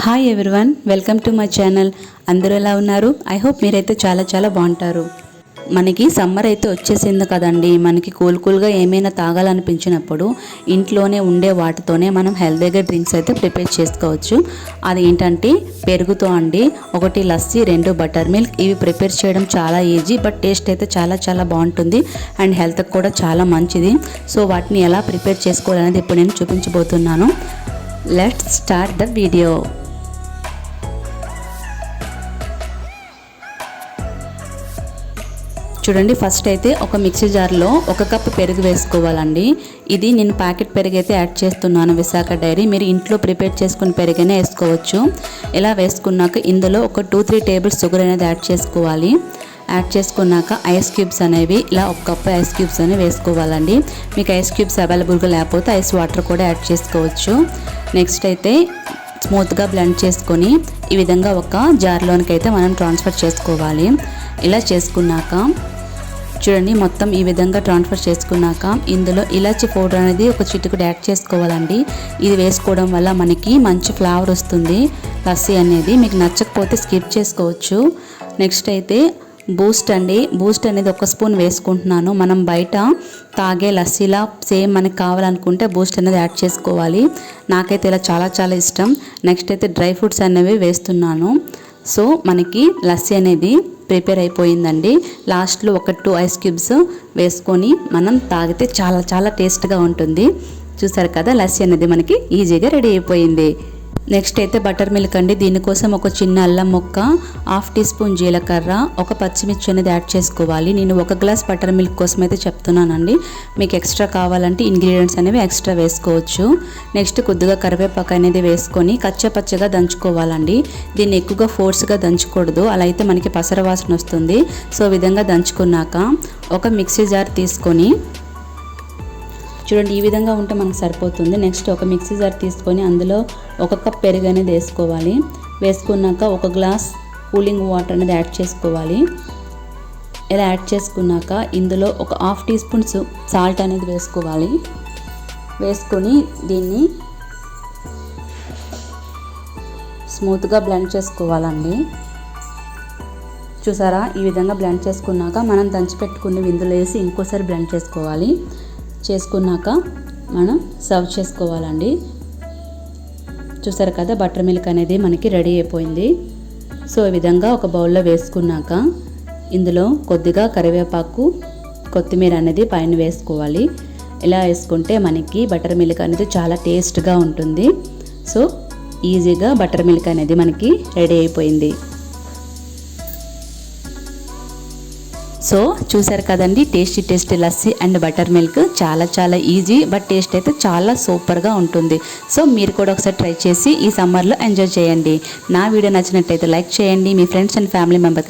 Hi everyone, welcome to my channel. అందరూ ఎలా ఉన్నారు? ఐ హోప్ మీరైతే చాలా బాగుంటారు. మనకి సమ్మర్ అయితే వచ్చేసింది కదండి. మనకి కూల్గా ఏమైనా తాగాలనిపించినప్పుడు ఇంట్లోనే ఉండే వాటితోనే మనం హెల్తీగా డ్రింక్స్ అయితే ప్రిపేర్ చేసుకోవచ్చు. అది ఏంటంటే పెరుగుతో అండి. ఒకటి లస్సీ, 2 బటర్ మిల్క్. ఇవి ప్రిపేర్ చేయడం చాలా ఈజీ, బట్ టేస్ట్ అయితే చాలా బాగుంటుంది అండ్ హెల్త్కి కూడా చాలా మంచిది. సో వాటిని ఎలా ప్రిపేర్ చేసుకోవాలనేది ఇప్పుడు నేను చూపించబోతున్నాను. Let's start the video. చూడండి, ఫస్ట్ అయితే ఒక మిక్సీ జార్లో 1 కప్ పెరుగు వేసుకోవాలండి. ఇది నేను ప్యాకెట్ పెరుగు అయితే యాడ్ చేస్తున్నాను, విశాఖ డైరీ. మీరు ఇంట్లో ప్రిపేర్ చేసుకుని పెరుగనే వేసుకోవచ్చు. ఇలా వేసుకున్నాక ఇందులో ఒక 2-3 టేబుల్ షుగర్ అనేది యాడ్ చేసుకోవాలి. యాడ్ చేసుకున్నాక ఐస్ క్యూబ్స్ అనేవి ఇలా 1 కప్ ఐస్ క్యూబ్స్ అనేవి వేసుకోవాలండి. మీకు ఐస్ క్యూబ్స్ అవైలబుల్గా లేకపోతే ఐస్ వాటర్ కూడా యాడ్ చేసుకోవచ్చు. నెక్స్ట్ అయితే స్మూత్గా బ్లెండ్ చేసుకొని ఈ విధంగా ఒక జార్లోనికి అయితే మనం ట్రాన్స్ఫర్ చేసుకోవాలి. ఇలా చేసుకున్నాక చూడండి, మొత్తం ఈ విధంగా ట్రాన్స్ఫర్ చేసుకున్నాక ఇందులో ఇలాచి పౌడర్ అనేది ఒక చిటికెడు యాడ్ చేసుకోవాలండి. ఇది వేసుకోవడం వల్ల మనకి మంచి ఫ్లేవర్ వస్తుంది లస్సీ అనేది. మీకు నచ్చకపోతే స్కిప్ చేసుకోవచ్చు. నెక్స్ట్ అయితే బూస్ట్ అండి. బూస్ట్ అనేది 1 స్పూన్ వేసుకుంటున్నాను. మనం బయట తాగే లస్సీలా సేమ్ మనకి కావాలనుకుంటే బూస్ట్ అనేది యాడ్ చేసుకోవాలి. నాకైతే ఇలా చాలా ఇష్టం. నెక్స్ట్ అయితే డ్రై ఫ్రూట్స్ అనేవి వేస్తున్నాను. సో మనకి లస్సీ అనేది ప్రిపేర్ అయిపోయిందండి. లాస్ట్లో ఒక 2 ఐస్ క్యూబ్స్ వేసుకొని మనం తాగితే చాలా టేస్ట్గా ఉంటుంది. చూసారు కదా, లస్సీ అనేది మనకి ఈజీగా రెడీ అయిపోయింది. నెక్స్ట్ అయితే బటర్ మిల్క్ అండి. దీనికోసం ఒక చిన్న అల్లం ముక్క, 1/2 టీ స్పూన్ జీలకర్ర, 1 పచ్చిమిర్చి అనేది యాడ్ చేసుకోవాలి. నేను 1 గ్లాస్ బటర్ మిల్క్ కోసం అయితే చెప్తున్నానండి. మీకు ఎక్స్ట్రా కావాలంటే ఇంగ్రీడియంట్స్ అనేవి ఎక్స్ట్రా వేసుకోవచ్చు. నెక్స్ట్ కొద్దిగా కరివేపాకు అనేది వేసుకొని కచ్చపచ్చగా దంచుకోవాలండి. దీన్ని ఎక్కువగా ఫోర్స్గా దంచకూడదు, అలా అయితే మనకి పసర వాసన వస్తుంది. సో విధంగా దంచుకున్నాక ఒక మిక్సీ జార్ తీసుకొని చూడండి, ఈ విధంగా ఉంటే మనకు సరిపోతుంది. నెక్స్ట్ ఒక మిక్సీ జార్ తీసుకొని అందులో 1 కప్ పెరుగు అనేది వేసుకోవాలి. వేసుకున్నాక 1 గ్లాస్ కూలింగ్ వాటర్ అనేది యాడ్ చేసుకోవాలి. ఇలా యాడ్ చేసుకున్నాక ఇందులో ఒక 1/2 టీ స్పూన్ సాల్ట్ అనేది వేసుకోవాలి. వేసుకొని దీన్ని స్మూత్గా బ్లెండ్ చేసుకోవాలండి. చూసారా, ఈ విధంగా బ్లెండ్ చేసుకున్నాక మనం దంచిపెట్టుకుని ఇందులో వేసి ఇంకోసారి బ్లెండ్ చేసుకోవాలి. చేసుకున్నాక మనం సర్వ్ చేసుకోవాలండి. చూసారు కదా, బటర్ మిల్క్ అనేది మనకి రెడీ అయిపోయింది. సో ఈ విధంగా ఒక బౌల్లో వేసుకున్నాక ఇందులో కొద్దిగా కరివేపాకు, కొత్తిమీర అనేది పైన వేసుకోవాలి. ఇలా వేసుకుంటే మనకి బటర్ మిల్క్ అనేది చాలా టేస్ట్గా ఉంటుంది. సో ఈజీగా బటర్ మిల్క్ అనేది మనకి రెడీ అయిపోయింది. సో చూసారు కదండి, tasty lassi and butter milk చాలా ఈజీ, బట్ టేస్ట్ అయితే చాలా సూపర్గా ఉంటుంది. సో మీరు కూడా ఒకసారి ట్రై చేసి ఈ సమ్మర్లో ఎంజాయ్ చేయండి. నా వీడియో నచ్చినట్టయితే లైక్ చేయండి. మీ ఫ్రెండ్స్ అండ్ ఫ్యామిలీ మెంబర్కి